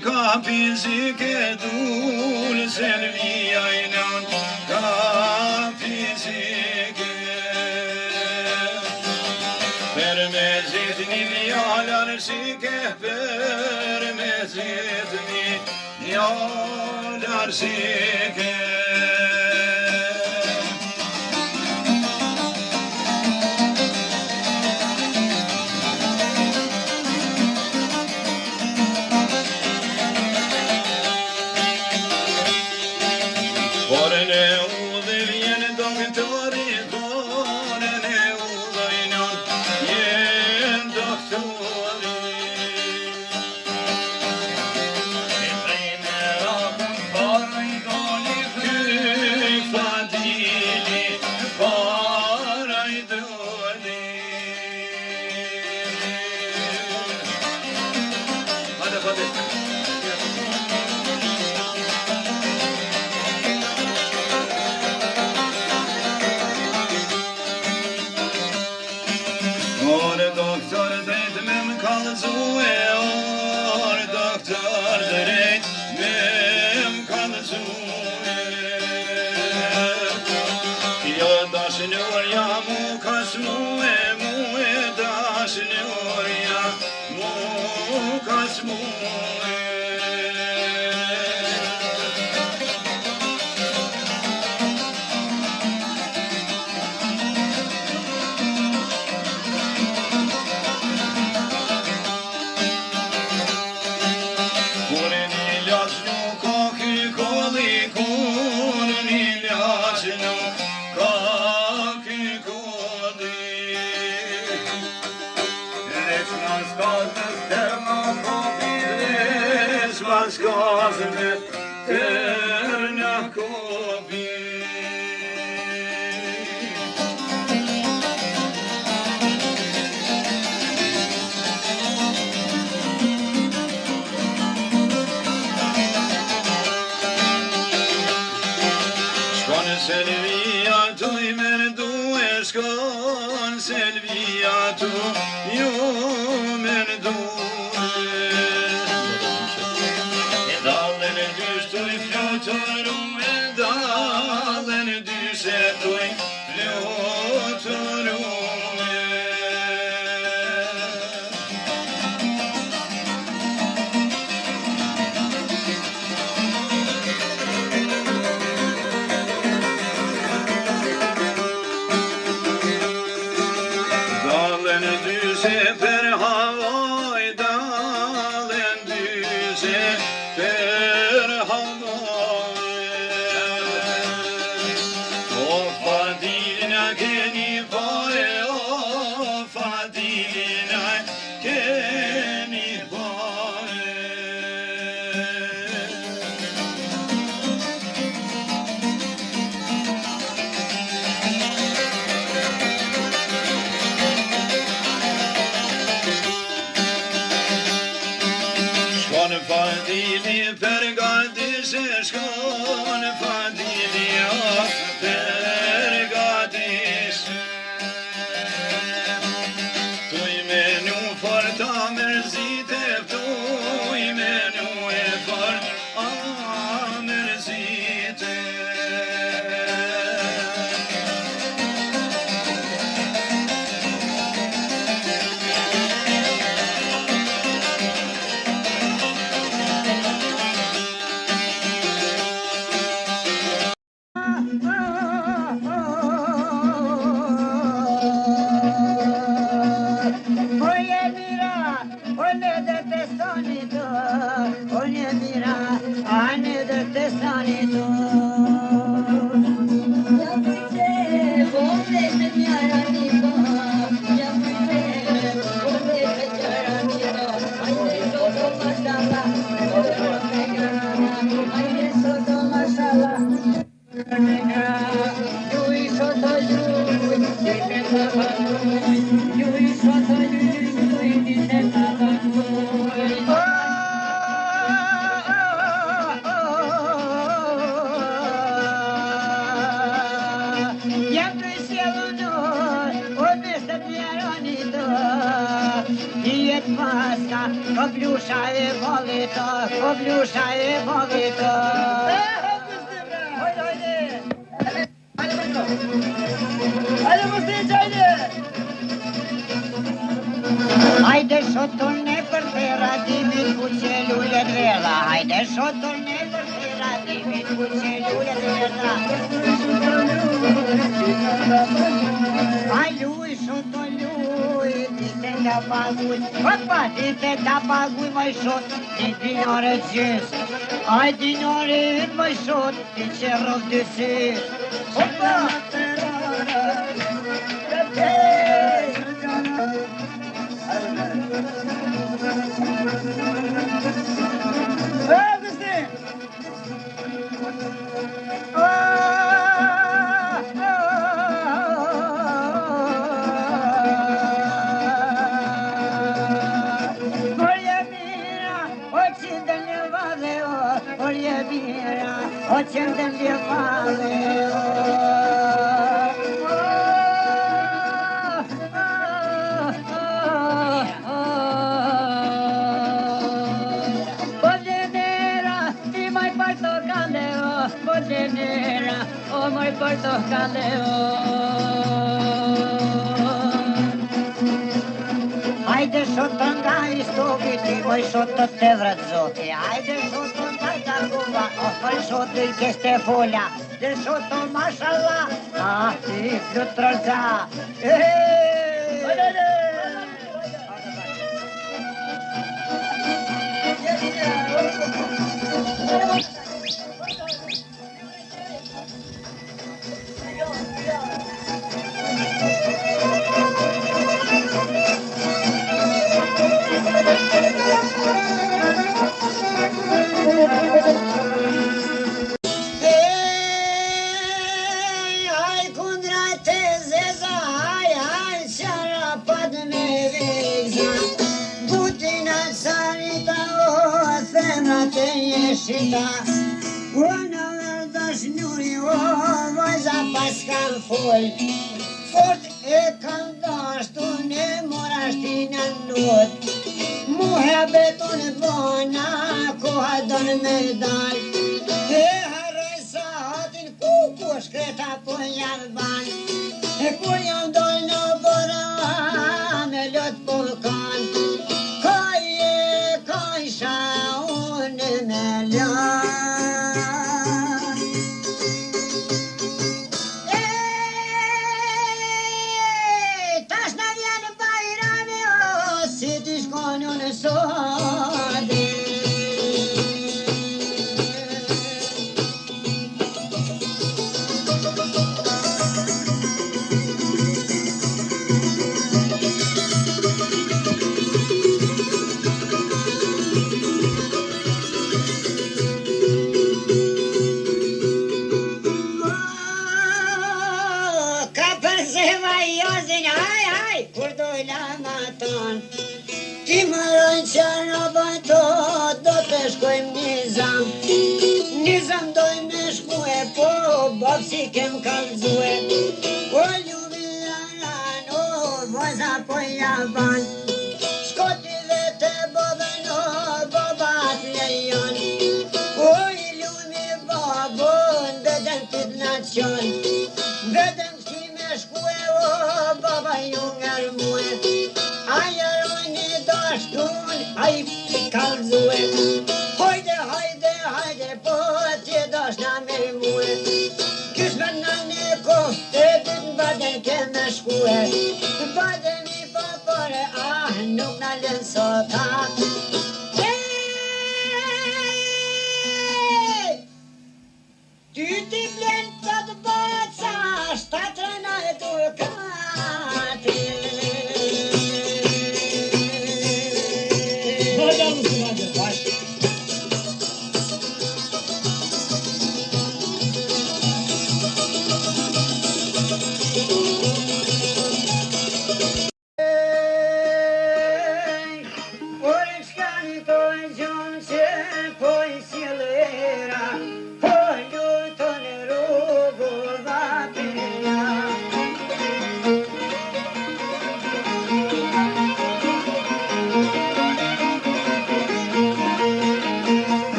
ka fizike dulsen vijajnan ka fizike per me zitni njalar sike per me zitni njalar sike Aleska, o blusha e bollit, o blusha e bollit. Hajde shoton e për thera, dimit ku që lullet vera. Hajde shoton e për thera, dimit ku që lullet vera. Aj luj, shoton luj, dite da paguj. Opa, dite da paguj moj shot, di dinare gjys. Aj dinare yt moj shot, di që rov dy sys. Opa! Hajde shoton nga i stokit, i moj shotot të vrat zoti. Hajde shoton nga i targova, o moj shotu i keste fola. Dhe shoton mashallah, ti flut trolca. Unë vërdash njuri, o vajza pas kam fol. Fort e kam dasht, unë e mora shtina not. Muhe beton e bona, koha don me dal. E harroj sahatin, ku shkreta po janë ban. E kur jam dol në bëra, me lot po kan. Kaj sha unë me lan. Ti më rojnë që në bajto, do të shkojmë një zam doj me shku e po, bab si kem kalzue. O ljubi jaran, o vajza po jaban, shkoti vete boben, o bobat lejon. O i ljubi babon, vedem tit nacion, vedem si me shku e o baba ju ngarmue. Ai kalzue. Hajde, po ti dash na me mue. Kysh me nane kohte, dit baden ke me shkue. Baden i papore, nuk na len sotat. Ty ti blen të të baca, shtatrena e durkati.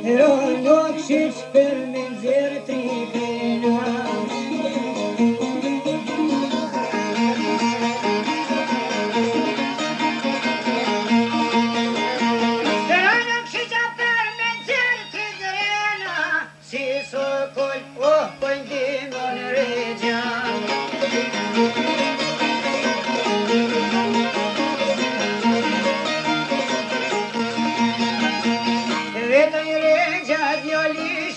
Nuk shqyq për me nëzirë tripina. Nuk shqyq për me nëzirë tripina, si sokol, pëndimon regja.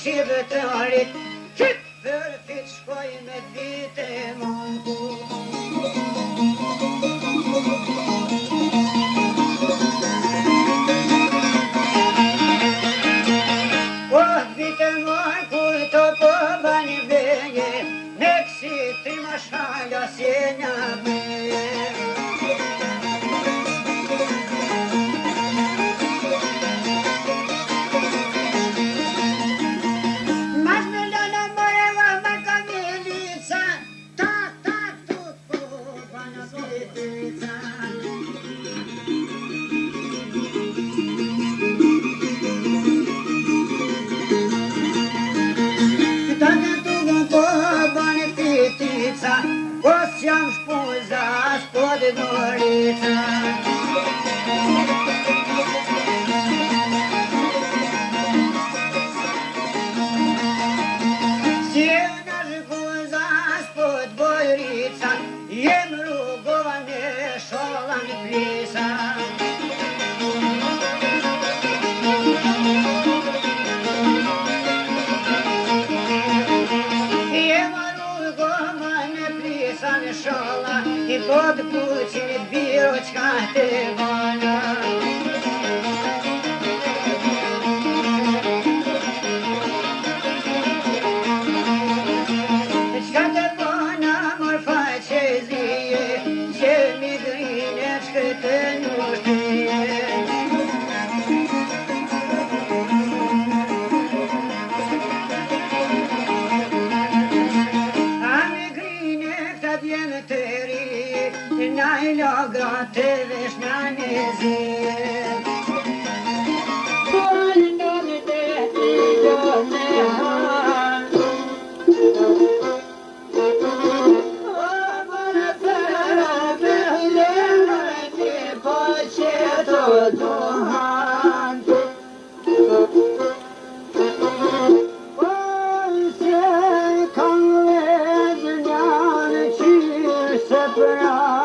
Shqiptarit, qyt vërtit shkoj me vite mungu. Vite mungu të po bani veje, me kësi tri mashalja si një beje. Jam shpuza, spod gorica. Si na shpuza, spod gorica, jem rrugovane sholan plisa. Shola i pod kućin biročka te vana. Čka te vana mor face zije, će mi grinečke te nuštije. Najlogra te veš na nezije. Polnon te idone han. Amor tebe levati početo duhan. Se kan veznan čir se pram.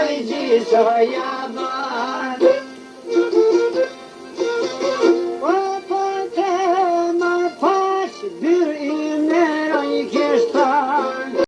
i gjisa ja